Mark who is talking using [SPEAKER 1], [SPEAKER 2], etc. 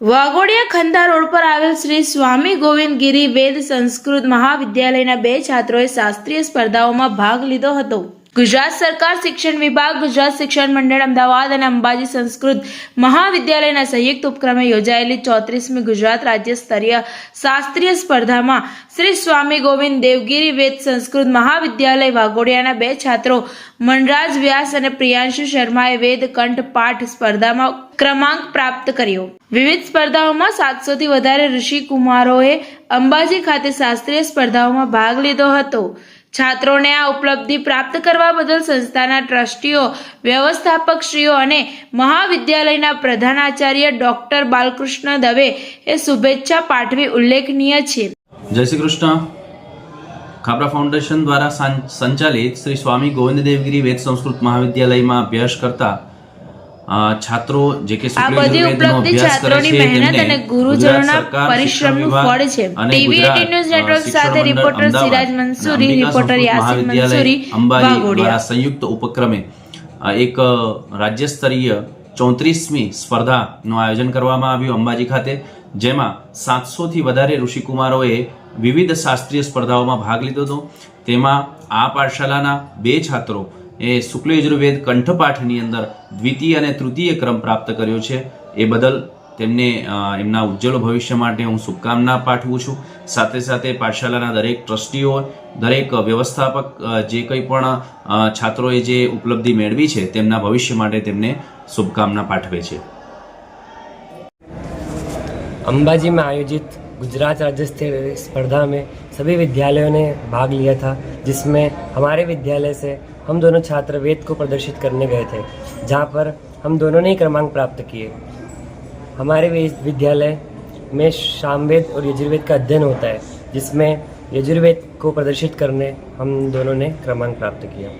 [SPEAKER 1] Waghodia ખંધા road પર આવેલ શ્રી સ્વામી ગોવિંદ ગિરી વેદ સંસ્કૃત મહાવિદ્યાલયના 2 છાત્રોએ શાસ્ત્રીય સ્પર્ધાઓમાં ભાગ લીધો હતો। ગુજરાત સરકાર શિક્ષણ વિભાગ, ગુજરાત શિક્ષણ મંડળ અમદાવાદ અને અંબાજી સંસ્કૃત મહાવિદ્યાલયના સંયુક્ત ઉપક્રમે યોજાયેલી 34મી ગુજરાત રાજ્ય સ્તરીય શાસ્ત્રીય સ્પર્ધામાં શ્રી સ્વામી ગોવિંદ દેવગિરી વેદ સંસ્કૃત મહાવિદ્યાલય વાઘોડિયાના 2 છાત્રો મનરાજ વ્યાસ અને પ્રિયાંશુ શર્માએ વેદ કંઠ પાઠ સ્પર્ધામાં ક્રમાંક પ્રાપ્ત કર્યો। વિવિધ સ્પર્ધાઓમાં 700 થી વધારે ઋષિકુમારોએ અંબાજી ખાતે શાસ્ત્રીય સ્પર્ધાઓમાં ભાગ લીધો હતો। છાત્રોને આ ઉપલબ્ધિ પ્રાપ્ત કરવા બદલ સંસ્થાના ટ્રસ્ટીઓ, વ્યવસ્થાપકશ્રીઓ અને મહાવિદ્યાલયના પ્રધાનાચાર્ય ડોક્ટર બાલકૃષ્ણ દવે એ શુભેચ્છા પાઠવી ઉલ્લેખનીય છે।
[SPEAKER 2] જય શ્રી કૃષ્ણ। ખાબરા ફાઉન્ડેશન દ્વારા સંચાલિત શ્રી સ્વામી ગોવિંદ દેવગિરી વેદ સંસ્કૃત મહાવિદ્યાલયમાં અભ્યાસ કરતા છાત્રો જે કે
[SPEAKER 1] આ બધી ઉપલબ્ધિ છાત્રોની મહેનત અને ગુરુજનોના પરિશ્રમનું ફળ છે। ટીવી 18 ન્યૂઝ નેટવર્ક સાથે રિપોર્ટર સિરાજ મંસૂરી, રિપોર્ટર યાસીન મંસૂરી, વાઘોડિયા।
[SPEAKER 2] સંયુક્ત ઉપક્રમે એક રાજ્ય સ્તરીય 34મી સ્પર્ધાનું આયોજન કરવામાં આવ્યું અંબાજી ખાતે, જેમાં 700 થી વધારે ઋષિકુમારોએ વિવિધ શાસ્ત્રીય સ્પર્ધાઓમાં ભાગ લીધો હતો। તેમાં આ પાઠશાલાના 2 છાત્રો એ શુક્લ યજુર્વેદ કંઠપાઠની અંદર દ્વિતીય અને તૃતીય ક્રમ પ્રાપ્ત કર્યો છે। એ બદલ તેમને એમના ઉજ્જવળ ભવિષ્ય માટે હું શુભકામના પાઠવું છું। સાથે સાથે પાઠશાલાના દરેક ટ્રસ્ટીઓ, દરેક વ્યવસ્થાપક જે કંઈ પણ છાત્રોએ જે ઉપલબ્ધિ મેળવી છે તેમના ભવિષ્ય માટે તેમને શુભકામના પાઠવે છે।
[SPEAKER 3] अंबाजी में आयोजित गुजरात राज्य स्तरीय स्पर्धा में सभी विद्यालयों ने भाग लिया था, जिसमें हमारे विद्यालय से हम दोनों छात्र वेद को प्रदर्शित करने गए थे, जहां पर हम दोनों ने ही क्रमांक प्राप्त किए। हमारे विद्यालय में सामवेद और यजुर्वेद का अध्ययन होता है, जिसमें यजुर्वेद को प्रदर्शित करने हम दोनों ने क्रमांक प्राप्त किया।